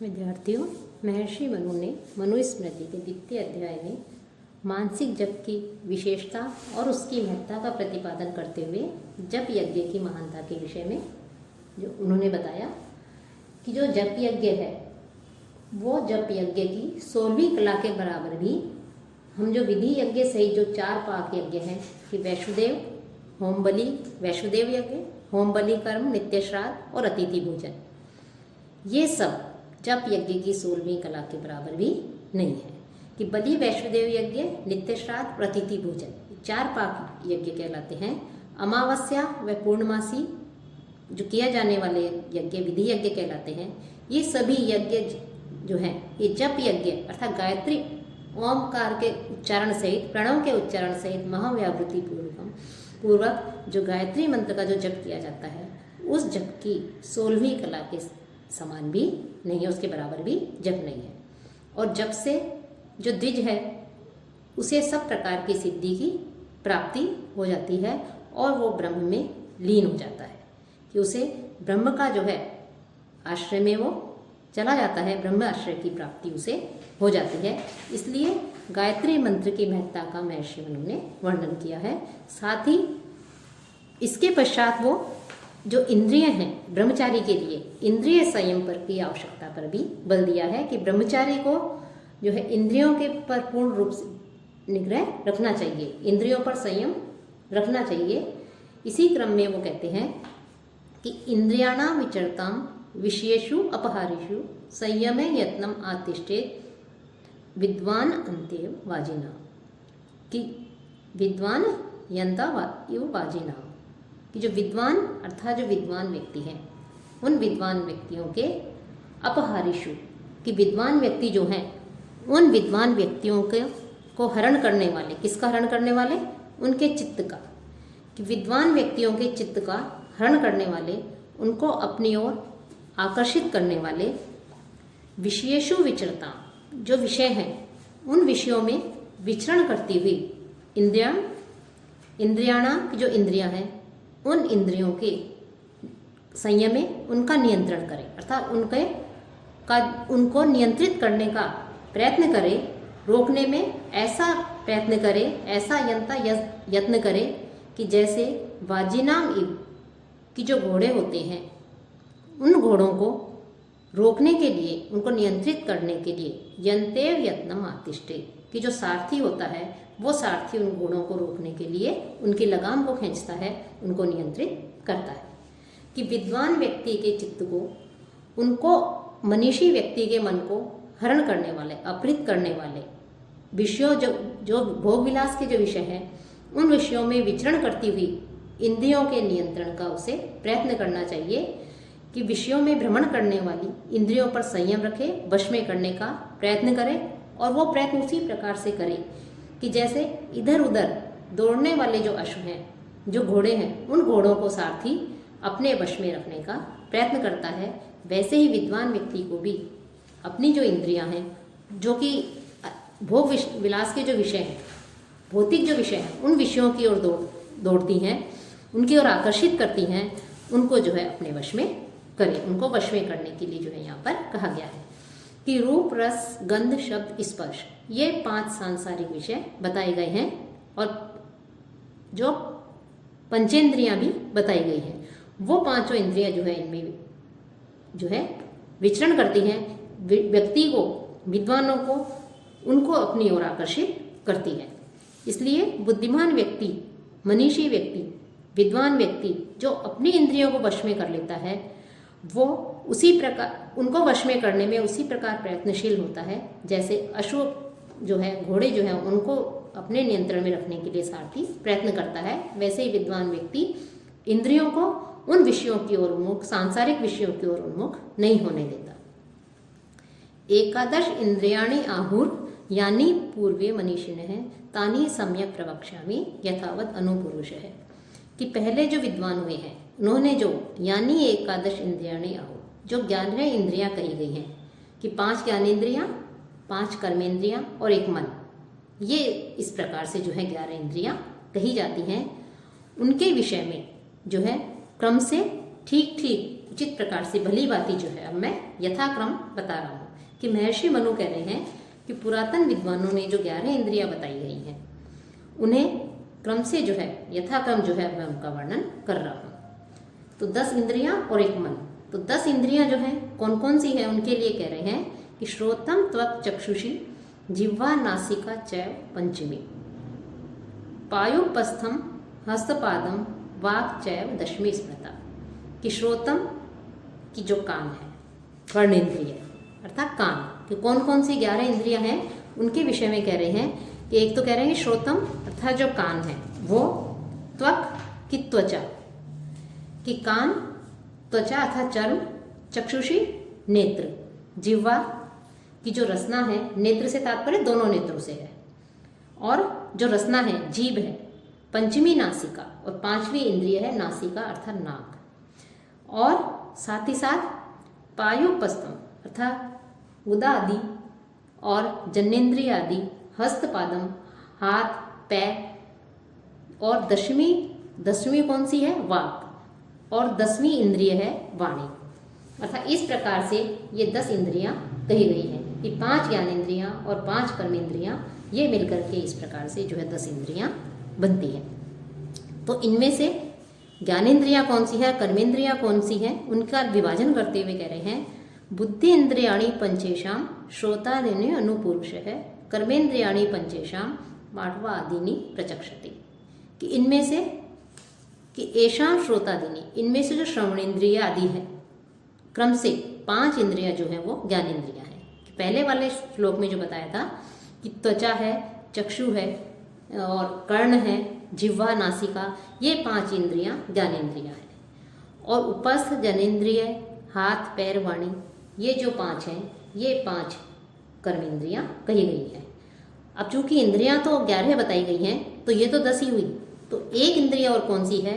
विद्यार्थियों, महर्षि मनु ने मनुस्मृति के द्वितीय अध्याय में मानसिक जप की विशेषता और उसकी महत्ता का प्रतिपादन करते हुए जप यज्ञ की महानता के विषय में जो उन्होंने बताया कि जो जप यज्ञ है वो जप यज्ञ की 16वीं कला के बराबर भी हम जो विधि यज्ञ सहित जो 4 पाक यज्ञ हैं कि वैष्णुदेव, होम बलि, वैष्णुदेव यज्ञ, होम बलि कर्म, नित्य श्राद्ध और अतिथि भोजन, ये सब जप यज्ञ की 16वीं कला के बराबर भी नहीं है। कि बलि, वैष्णुदेव यज्ञ, नित्य श्राद्ध और अतिथि भोजन 4 पाक यज्ञ कहलाते हैं। अमावस्या व पूर्णमासी जो किया जाने वाले यज्ञ विधि यज्ञ कहलाते हैं। ये सभी यज्ञ जो हैं ये जप यज्ञ अर्थात गायत्री ओमकार के उच्चारण सहित, प्रणव के उच्चारण सहित महाव्यावृत्ति पूर्वक जो गायत्री मंत्र का जो जप किया जाता है उस जप की 16वीं कला के समान भी नहीं है, उसके बराबर भी जप नहीं है। और जप से जो द्विज है उसे सब प्रकार की सिद्धि की प्राप्ति हो जाती है और वो ब्रह्म में लीन हो जाता है कि उसे ब्रह्म का जो है आश्रय में वो चला जाता है, ब्रह्म आश्रय की प्राप्ति उसे हो जाती है। इसलिए गायत्री मंत्र की महत्ता का महर्षि मनु ने वर्णन किया है। साथ ही इसके पश्चात वो जो इंद्रिय हैं ब्रह्मचारी के लिए इंद्रिय संयम पर की आवश्यकता पर भी बल दिया है कि ब्रह्मचारी को जो है इंद्रियों के पर पूर्ण रूप से निग्रह रखना चाहिए, इंद्रियों पर संयम रखना चाहिए। इसी क्रम में वो कहते हैं कि इंद्रियाणाम विचरताम विषयेषु अपहारेषु संयमे यत्नम आतिष्ठेत विद्वान अंते वाजिना, कि विद्वान यंता वाजिना, कि जो विद्वान अर्थात जो विद्वान व्यक्ति हैं उन विद्वान व्यक्तियों के अपहारिषु, कि विद्वान व्यक्ति जो हैं उन विद्वान व्यक्तियों के को हरण करने वाले, किसका हरण करने वाले? उनके चित्त का, कि विद्वान व्यक्तियों के चित्त का हरण करने वाले, उनको अपनी ओर आकर्षित करने वाले, विषयेषु विचरता, जो विषय हैं उन विषयों में विचरण करती हुई इंद्रियाणाम, जो इंद्रियां हैं उन इंद्रियों के संयम में उनका नियंत्रण करे, अर्थात उनको नियंत्रित करने का प्रयत्न करे, रोकने में ऐसा प्रयत्न करे, ऐसा यत्न करे कि जैसे वाजिनाम इव, कि जो घोड़े होते हैं उन घोड़ों को रोकने के लिए, उनको नियंत्रित करने के लिए यंतेव यत्नम आतिष्ठे, कि जो सारथी होता है वो सारथी उन घोड़ों को रोकने के लिए उनकी लगाम को खींचता है, उनको नियंत्रित करता है। कि विद्वान व्यक्ति के चित्त को, उनको मनीषी व्यक्ति के मन को हरण करने वाले, अपहृत करने वाले विषयों, जो भोग विलास के जो विषय हैं उन विषयों में विचरण करती हुई इंद्रियों के नियंत्रण का उसे प्रयत्न करना चाहिए। कि विषयों में भ्रमण करने वाली इंद्रियों पर संयम रखे, वश में करने का प्रयत्न करे, और वो प्रयत्न उसी प्रकार से करे कि जैसे इधर उधर दौड़ने वाले जो अश्व हैं, जो घोड़े हैं, उन घोड़ों को सारथी अपने वश में रखने का प्रयत्न करता है, वैसे ही विद्वान व्यक्ति को भी अपनी जो इंद्रियां हैं, जो कि भोग विलास के जो विषय हैं, भौतिक जो विषय हैं, उन विषयों की ओर दौड़ती हैं, उनकी ओर आकर्षित करती हैं, उनको जो है अपने वश में करे, उनको वश में करने के लिए जो है यहाँ पर कहा गया है। कि रूप, रस, गंध, शब्द, स्पर्श, ये 5 सांसारिक विषय बताए गए हैं और जो पंचेंद्रियां भी बताई गई हैं। वो 5 इंद्रियां जो है इनमें जो है विचरण करती हैं, व्यक्ति को, विद्वानों को, उनको अपनी ओर आकर्षित करती है। इसलिए बुद्धिमान व्यक्ति, मनीषी व्यक्ति, विद्वान व्यक्ति जो अपनी इंद्रियों को वश में कर लेता है वो उसी प्रकार, उनको वश में करने में उसी प्रकार प्रयत्नशील होता है जैसे अश्व जो है, घोड़े जो है, उनको अपने नियंत्रण में रखने के लिए सारथी प्रयत्न करता है, वैसे ही विद्वान व्यक्ति इंद्रियों को उन विषयों की ओर उन्मुख, सांसारिक विषयों की ओर उन्मुख नहीं होने देता। एकादश इंद्रियाणि आहुर यानी पूर्वे मनीषिणः तानि सम्यक प्रवक्ष्यामि यथावत अनुपुरुष है। कि पहले जो विद्वान हुए हैं उन्होंने जो यानी एकादश इंद्रियाणि आहुर, जो 11 इंद्रियां कही गई हैं कि 5 ज्ञानेंद्रियां, 5 कर्मेंद्रियां और 1 मन, ये इस प्रकार से जो है 11 इंद्रियां कही जाती हैं। उनके विषय में जो है क्रम से ठीक ठीक उचित प्रकार से भली भांति जो है अब मैं यथाक्रम बता रहा हूँ कि महर्षि मनु कह रहे हैं कि पुरातन विद्वानों ने जो 11 इंद्रियां बताई गई हैं उन्हें क्रम से जो है यथाक्रम जो है मैं उनका वर्णन कर रहा हूँ। तो 10 इंद्रियां और एक मन। तो 10 इंद्रियां जो हैं कौन कौन सी हैं उनके लिए कह रहे हैं कि श्रोत्रम त्वक् चक्षुषी जिह्वा नासिका चैव पंचमी, पायुपस्थम हस्तपादम वाक् चैव दशमी स्मृता। कि श्रोत्रम की जो कान है, कर्णेंद्रिय अर्थात कान, कि कौन कौन सी 11 इंद्रियां हैं उनके विषय में कह रहे हैं कि एक तो कह रहे हैं श्रोत्रम अर्थात जो कान है वो, त्वक की त्वचा, कि कान त्वचा अर्थात चर्म, चक्षुषी नेत्र, जिह्वा की जो रसना है, नेत्र से तात्पर्य दोनों नेत्रों से है, और जो रसना है जीभ है, पंचमी नासिका और 5वीं इंद्रिय है नासिका अर्थात नाक, और साथ ही साथ पायुपस्थम अर्थात उदा आदि और जनेन्द्रिय आदि, हस्तपादम हाथ पैर, और दसवीं कौन सी है वाक, और 10वीं इंद्रिय है वाणी। अर्थात इस प्रकार से ये 10 इंद्रियां कही गई हैं कि 5 ज्ञानेंद्रियां और 5 कर्मेंद्रियां ये मिलकर के इस प्रकार से जो है 10 इंद्रियां बनती हैं। तो इनमें से ज्ञानेंद्रियां कौन सी है, कर्मेंद्रियां कौन सी हैं, उनका विभाजन करते हुए कह रहे हैं बुद्धि इंद्रियाणि पंचेशाम श्रोतादीनि अनुपूर्वश है, कर्मेंद्रियाणि पंचेशाम माटवा आदिनी प्रचक्षति। कि इनमें से कि एशाम श्रोतादीनि, इनमें से जो श्रवणेन्द्रिय आदि है क्रम से 5 इंद्रियां जो है वो ज्ञानेंद्रियां हैं। पहले वाले श्लोक में जो बताया था कि त्वचा है, चक्षु है और कर्ण है, जिह्वा नासिका, ये 5 इंद्रियां ज्ञानेंद्रियां हैं, और उपस्थ जनेन्द्रिय हाथ पैर वाणी ये जो 5 हैं ये 5 कर्मेंद्रियां कही गई हैं। अब चूंकि इंद्रियां तो 11 बताई गई हैं तो ये तो 10 ही हुई, तो एक इंद्रिय और कौन सी है,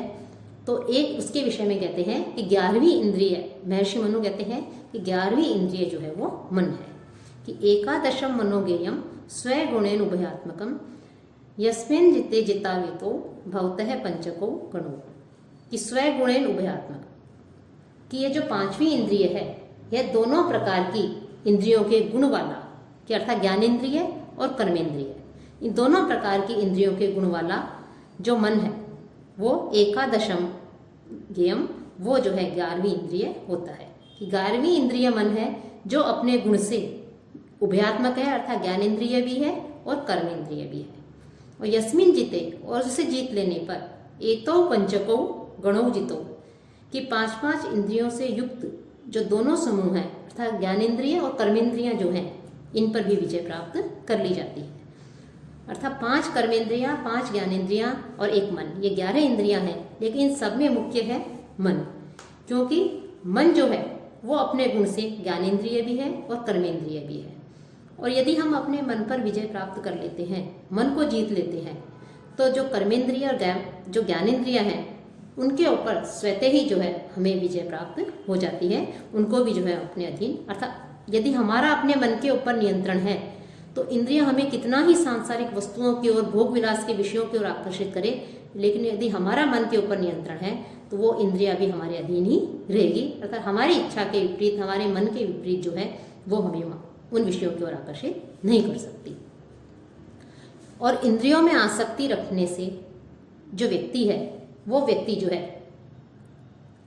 तो एक उसके विषय में कहते हैं कि 11वीं इंद्रिय, महर्षि मनु कहते हैं कि 11वीं इंद्रिय जो है वो मन है। कि एकादशम मनोगेयम स्वगुणेन उभयात्मकम यस्मिन् जिते जितावितो भवतः पंचको गणो। कि स्वगुणेन उभयात्मक, कि ये जो 5वीं इंद्रिय है यह दोनों प्रकार की इंद्रियों के गुण वाला, कि अर्थात ज्ञानेंद्रिय और कर्मेंद्रिय, इन दोनों प्रकार की इंद्रियों के गुण वाला जो मन है वो एकादशम गेयम, वो जो है 11वीं इंद्रिय होता है। कि 11वीं इंद्रिय मन है जो अपने गुण से उभयात्मक है, अर्थात ज्ञानेंद्रिय भी है और कर्मेंद्रिय भी है। और यस्मिन जीते, और उसे जीत लेने पर एतो पंचको गणो जितो, कि 5 इंद्रियों से युक्त जो दोनों समूह हैं अर्थात ज्ञानेंद्रिय और कर्मेंद्रियां जो हैं इन पर भी विजय प्राप्त कर ली जाती है। अर्थात 5 कर्मेंद्रियां, 5 ज्ञानेंद्रियां और एक मन, ये 11 इंद्रियां हैं, लेकिन इन सब में मुख्य है मन, क्योंकि मन जो है वो अपने गुण से ज्ञानेंद्रिय भी है और कर्मेंद्रिय भी है। और यदि हम अपने मन पर विजय प्राप्त कर लेते हैं, मन को जीत लेते हैं, तो जो कर्मेंद्रिय और जो ज्ञानेंद्रिय हैं उनके ऊपर स्वतः ही जो है हमें विजय प्राप्त हो जाती है, उनको भी जो है अपने अधीन। अर्थात यदि हमारा अपने मन के ऊपर नियंत्रण है तो इंद्रियां हमें कितना ही सांसारिक वस्तुओं की ओर, भोग विलास के विषयों की ओर आकर्षित करे, लेकिन यदि हमारा मन के ऊपर नियंत्रण है तो वो इंद्रियां भी हमारे अधीन ही रहेगी। अर्थात हमारी इच्छा के विपरीत, हमारे मन के विपरीत जो है वो हमें उन विषयों की ओर आकर्षित नहीं कर सकती। और इंद्रियों में आसक्ति रखने से जो व्यक्ति है वो व्यक्ति जो है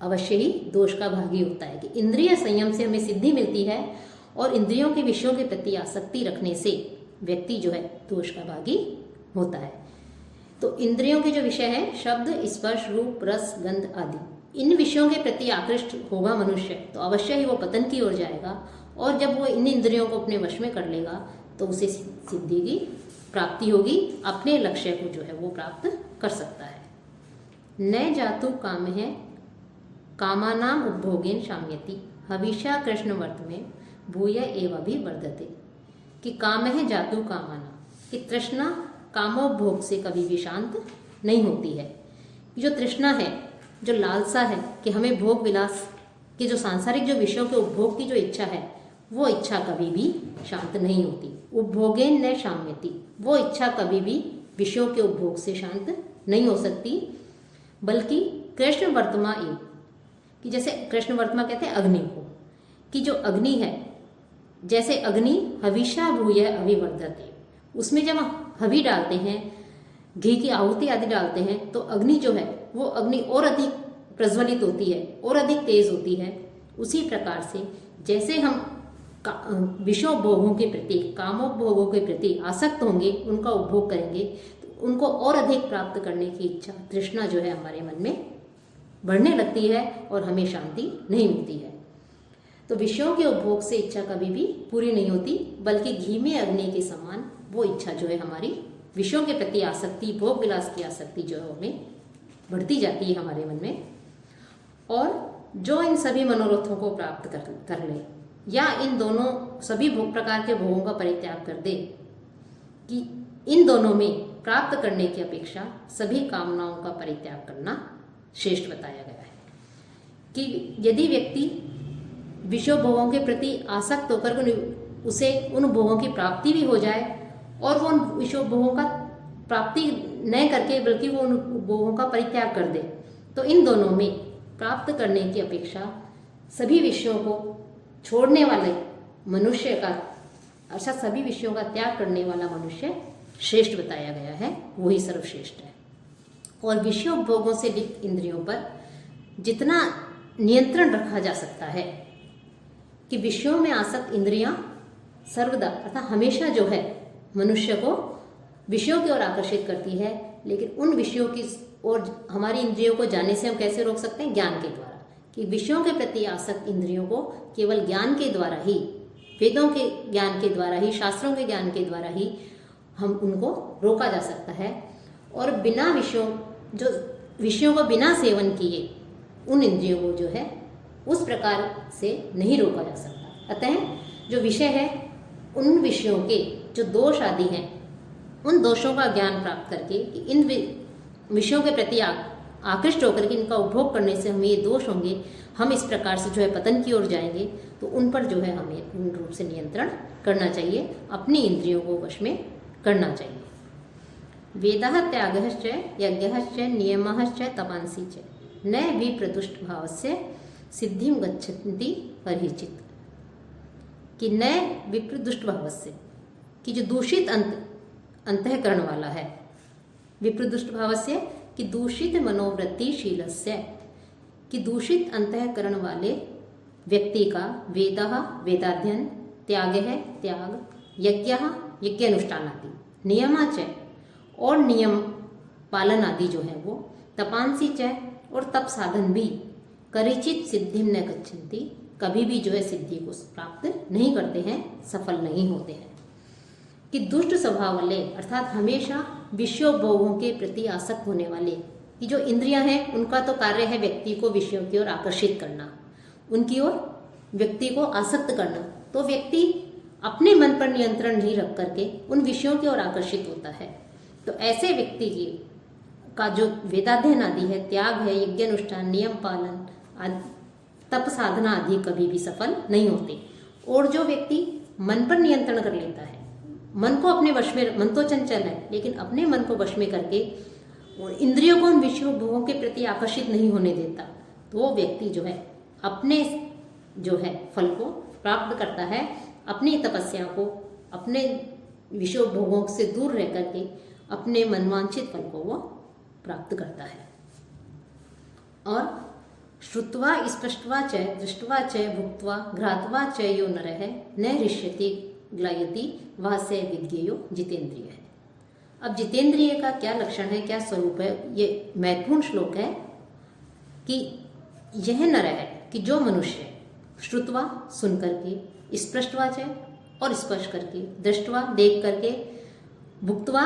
अवश्य ही दोष का भागी होता है। कि इंद्रिय संयम से हमें सिद्धि मिलती है और इंद्रियों के विषयों के प्रति आसक्ति रखने से व्यक्ति जो है दोष का भागी होता है। तो इंद्रियों के जो विषय है शब्द, स्पर्श, रूप, रस, गंध आदि, इन विषयों के प्रति आकृष्ट होगा मनुष्य तो अवश्य ही वो पतन की ओर जाएगा, और जब वो इन इंद्रियों को अपने वश में कर लेगा तो उसे सिद्धि की प्राप्ति होगी, अपने लक्ष्य को जो है वो प्राप्त कर सकता है। न जातु काम है कामानाम उपभोगेन शाम्यति हविषा कृष्ण वर्त में भूय एव भी वर्धते। कि काम है जातु कामाना, कि तृष्णा कामोपभोग से कभी भी शांत नहीं होती है। जो तृष्णा है, जो लालसा है कि हमें भोग विलास के जो सांसारिक जो विषयों के उपभोग की जो इच्छा है वो इच्छा कभी भी शांत नहीं होती। उपभोगेन न शाम्यति, वो इच्छा कभी भी विषयों के उपभोग से शांत नहीं हो सकती, बल्कि कृष्ण वर्तमा एव, कि जैसे कृष्ण वर्तमा कहते हैं अग्नि को, कि जो अग्नि है, जैसे अग्नि हविषा भूय अभिवर्धते, उसमें जब हवि डालते हैं, घी की आहुति आदि डालते हैं, तो अग्नि जो है वो अग्नि और अधिक प्रज्वलित होती है और अधिक तेज होती है। उसी प्रकार से जैसे हम विषयोपभोगों के प्रति, कामोपभोगों के प्रति आसक्त होंगे, उनका उपभोग करेंगे, तो उनको और अधिक प्राप्त करने की इच्छा, तृष्णा जो है हमारे मन में बढ़ने लगती है और हमें शांति नहीं मिलती है। तो विषयों के उपभोग से इच्छा कभी भी पूरी नहीं होती, बल्कि घी में अग्नि के समान वो इच्छा जो है हमारी, विषयों के प्रति आसक्ति, भोग विलास की आसक्ति जो है हमें बढ़ती जाती है हमारे मन में। और जो इन सभी मनोरथों को प्राप्त कर ले, या इन दोनों सभी प्रकार के भोगों का परित्याग कर दे, कि इन दोनों में प्राप्त करने की अपेक्षा सभी कामनाओं का परित्याग करना श्रेष्ठ बताया गया है। कि यदि व्यक्ति विषय भोगों के प्रति आसक्त होकर उसे उन भोगों की प्राप्ति भी हो जाए, और वो उन विषय भोगों का प्राप्ति न करके बल्कि वो उन भोगों का परित्याग कर दे, तो इन दोनों में प्राप्त करने की अपेक्षा सभी विषयों को छोड़ने वाले मनुष्य का, अर्थात सभी विषयों का त्याग करने वाला मनुष्य श्रेष्ठ बताया गया है, वही सर्वश्रेष्ठ है। और विषयोपभोगों से लिप्त इंद्रियों पर जितना नियंत्रण रखा जा सकता है, कि विषयों में आसक्त इंद्रियां सर्वदा अर्थात हमेशा जो है मनुष्य को विषयों की ओर आकर्षित करती है, लेकिन उन विषयों की ओर हमारी इंद्रियों को जाने से हम कैसे रोक सकते हैं? ज्ञान के द्वारा। कि विषयों के प्रति आसक्त इंद्रियों को केवल ज्ञान के द्वारा ही, वेदों के ज्ञान के द्वारा ही, शास्त्रों के ज्ञान के द्वारा ही हम उनको रोका जा सकता है। और बिना विषयों को बिना सेवन किए उन इंद्रियों को जो है उस प्रकार से नहीं रोका जा सकता। अतः जो विषय है, उन विषयों के जो दोष आदि हैं, उन दोषों का ज्ञान प्राप्त करके कि इन विषयों के प्रति आकृष्ट होकर के इनका उपभोग करने से हमें ये दोष होंगे, हम इस प्रकार से जो है पतन की ओर जाएंगे, तो उन पर जो है हमें पूर्ण रूप से नियंत्रण करना चाहिए, अपनी इंद्रियों को वश में करना चाहिए। वेदः त्यागश्च यज्ञश्च नियमश्च तपांसी च न विप्रदुष्ट भावस्य सिद्धिं गच्छन्ति परिचित। कि न विप्रदुष्ट भावस्य, कि जो दूषित अंतःकरण वाला है, विप्रदुष्ट भावस्य कि दूषित मनोवृत्तिशीलस्य, कि दूषित अंतःकरण वाले व्यक्ति का वेदः वेदाध्ययन, त्याग है त्याग, यज्ञः यज्ञानुष्ठान आदि, नियमाच और नियम पालन आदि जो है वो, तपांसी च और तप साधन भी, करिचित सिद्धिम न गच्छन्ति, कभी भी जो है सिद्धि को प्राप्त नहीं करते हैं, सफल नहीं होते हैं। कि दुष्ट स्वभाव वाले अर्थात हमेशा विषयोपभोगों के प्रति आसक्त होने वाले, कि जो इंद्रियां हैं उनका तो कार्य है व्यक्ति को विषयों की ओर आकर्षित करना, उनकी ओर व्यक्ति को आसक्त करना, तो व्यक्ति अपने मन पर नियंत्रण नहीं रख करके उन विषयों की ओर आकर्षित होता है। तो ऐसे व्यक्ति का जो वेदाध्ययन आदि है, त्याग है, यज्ञानुष्ठान, नियम पालन आदि, तप साधना आदि कभी भी सफल नहीं होते। और जो व्यक्ति मन पर नियंत्रण कर लेता है, मन को अपने वश में, मन तो चंचल है लेकिन अपने मन को वश में करके और इंद्रियों को उन विषयों भोगों के प्रति आकर्षित नहीं होने देता, तो वो व्यक्ति जो है अपने जो है फल को प्राप्त करता है, अपनी तपस्या को, अपने विषयों भोगों से दूर रह करके अपने मनवांछित फल को वो प्राप्त करता है। और श्रुत्वा स्पष्टवा च दृष्टवा च भुक्त्वा घ्रात्वा च यो नरः न हृष्यति ग्लायति वह से विज्ञेयो जितेंद्रिय है। अब जितेंद्रिय का क्या लक्षण है, क्या स्वरूप है, ये महत्वपूर्ण श्लोक है। कि यह नर है कि जो मनुष्य श्रुत्वा सुन करके, स्पृष्टवा च और स्पर्श करके, दृष्टवा देख करके, भुक्त्वा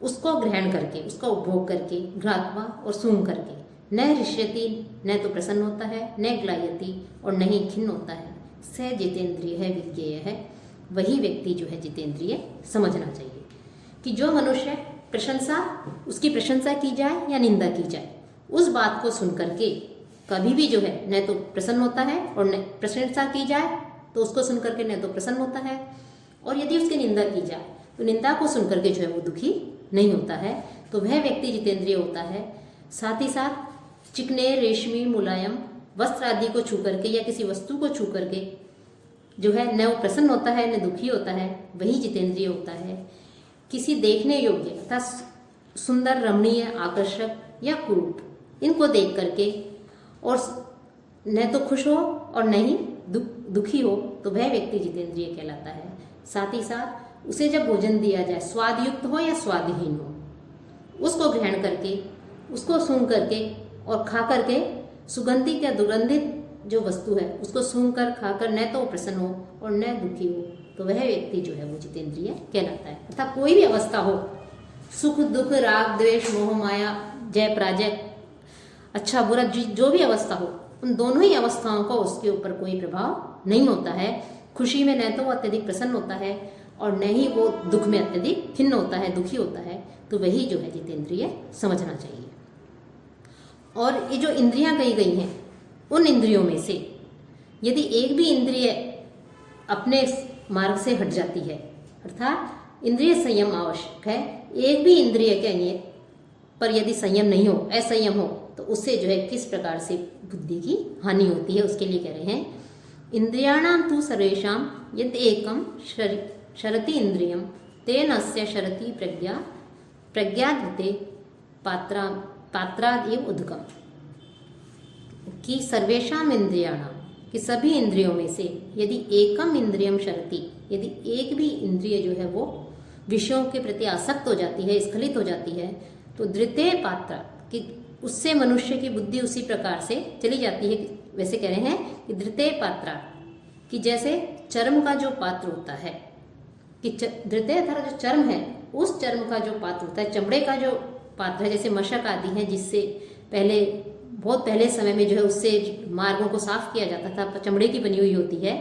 उसको ग्रहण करके, उसका उपभोग करके, घ्रात्वा और सूंघ करके, न हृष्यति न तो प्रसन्न होता है, न ग्लायति और न ही खिन्न होता है, स जितेंद्रिय है विज्ञेय है, वही व्यक्ति जो है जितेंद्रिय समझना चाहिए। कि जो मनुष्य प्रशंसा, उसकी प्रशंसा की जाए या निंदा की जाए, उस बात को सुन करके कभी भी जो है न तो प्रसन्न होता है, और न प्रशंसा की जाए तो उसको सुन करके न तो प्रसन्न होता है, और यदि उसकी निंदा की जाए तो निंदा को सुन करके जो है वो दुखी नहीं होता है, तो वह व्यक्ति जितेंद्रिय होता है। साथ ही साथ चिकने, रेशमी, मुलायम वस्त्र आदि को छू करके या किसी वस्तु को छू करके जो है न वो प्रसन्न होता है न दुखी होता है, वही जितेंद्रिय होता है। किसी देखने योग्य अर्थात सुंदर, रमणीय, आकर्षक या कुरूप इनको देख करके और न तो खुश हो और न ही दुखी हो, तो वह व्यक्ति जितेंद्रिय कहलाता है। साथ ही साथ उसे जब भोजन दिया जाए, स्वादयुक्त हो या स्वादहीन हो, उसको ग्रहण करके, उसको सूंघ करके और खा करके, सुगंधित या दुर्गंधित जो वस्तु है उसको सूंघ कर खाकर न तो प्रसन्न हो और न दुखी हो, तो वह व्यक्ति जो है वो जितेंद्रिय कहलाता है। अर्थात कोई भी अवस्था हो, सुख दुख, राग द्वेष, मोह माया, जय पराजय, अच्छा बुरा, जो भी अवस्था हो, उन दोनों ही अवस्थाओं को उसके ऊपर कोई प्रभाव नहीं होता है। खुशी में न तो वो अत्यधिक प्रसन्न होता है और न ही वो दुख में अत्यधिक खिन्न होता है, दुखी होता है, तो वही जो है जितेंद्रिय समझना चाहिए। और ये जो इंद्रियां कही गई हैं, उन इंद्रियों में से यदि एक भी इंद्रिय अपने मार्ग से हट जाती है, अर्थात इंद्रिय संयम आवश्यक है, एक भी इंद्रिय के पर यदि संयम नहीं हो, असंयम हो, तो उससे जो है किस प्रकार से बुद्धि की हानि होती है, उसके लिए कह रहे हैं इंद्रियाणाम तु सर्वेषां यद एकम शरति इंद्रियम तेन अस्य शरति प्रज्ञाते पात्रादेव उदकम, कि सर्वेषाम इंद्रियाणाम, कि सभी इंद्रियों में से यदि एकम इंद्रियम शरति, यदि एक भी इंद्रिय जो है वो विषयों के प्रति आसक्त हो जाती है, स्खलित हो जाती है, तो द्वितीय पात्र, कि उससे मनुष्य की बुद्धि उसी प्रकार से चली जाती है। वैसे कह रहे हैं कि द्वितीय पात्रा, कि जैसे चर्म का जो पात्र होता है, कि द्वितीय धारा जो चर्म है, उस चर्म का जो पात्र होता है, चमड़े का जो पात्र है, जैसे मशक आदि है, जिससे पहले बहुत पहले समय में जो है उससे मार्गों को साफ किया जाता था, चमड़े की बनी हुई होती है,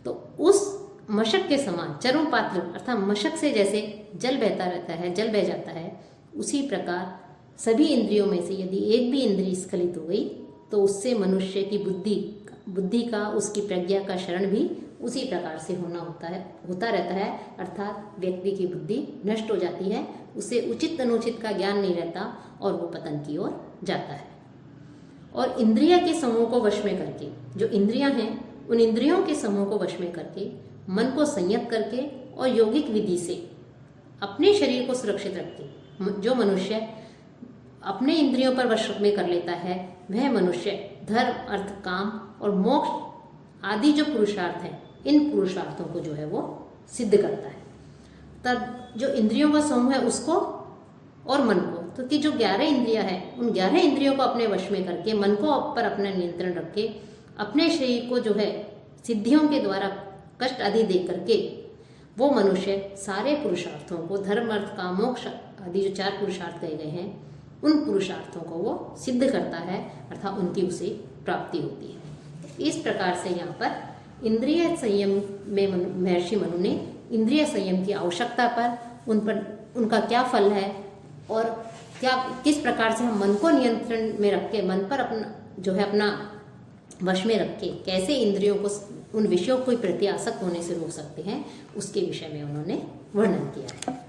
तो उस मशक के समान चर्म पात्र अर्थात मशक से जैसे जल बहता रहता है, जल बह जाता है, उसी प्रकार सभी इंद्रियों में से यदि एक भी इंद्रिय स्खलित हो गई, तो उससे मनुष्य की बुद्धि का, उसकी प्रज्ञा का क्षरण भी उसी प्रकार से होता रहता है। अर्थात व्यक्ति की बुद्धि नष्ट हो जाती है, उसे उचित अनुचित का ज्ञान नहीं रहता और वो पतन की ओर जाता है। और इंद्रिय के समूह को वश में करके, जो इंद्रियां हैं उन इंद्रियों के समूह को वश में करके, मन को संयत करके और यौगिक विधि से अपने शरीर को सुरक्षित रख के जो मनुष्य अपने इंद्रियों पर वश में कर लेता है, वह मनुष्य धर्म, अर्थ, काम और मोक्ष आदि जो पुरुषार्थ हैं, इन पुरुषार्थों को जो है वो सिद्ध करता है। तब जो इंद्रियों का समूह है उसको और मन को, तो कि जो 11 इंद्रियां हैं, उन 11 इंद्रियों को अपने वश में करके, मन को पर अपना नियंत्रण रख के, अपने शरीर को जो है सिद्धियों के द्वारा कष्ट आदि दे करके, वो मनुष्य सारे पुरुषार्थों को, धर्म, अर्थ, काम, मोक्ष आदि जो 4 पुरुषार्थ कहे गए हैं, उन पुरुषार्थों को वो सिद्ध करता है, अर्थात उनकी उसे प्राप्ति होती है। इस प्रकार से यहाँ पर इंद्रिय संयम में महर्षि मनु ने इंद्रिय संयम की आवश्यकता पर, उनका क्या फल है और किस प्रकार से हम मन को नियंत्रण में रख के, मन पर अपना वश में रख के कैसे इंद्रियों को, उन विषयों को प्रति आसक्त होने से रोक सकते हैं, उसके विषय में उन्होंने वर्णन किया है।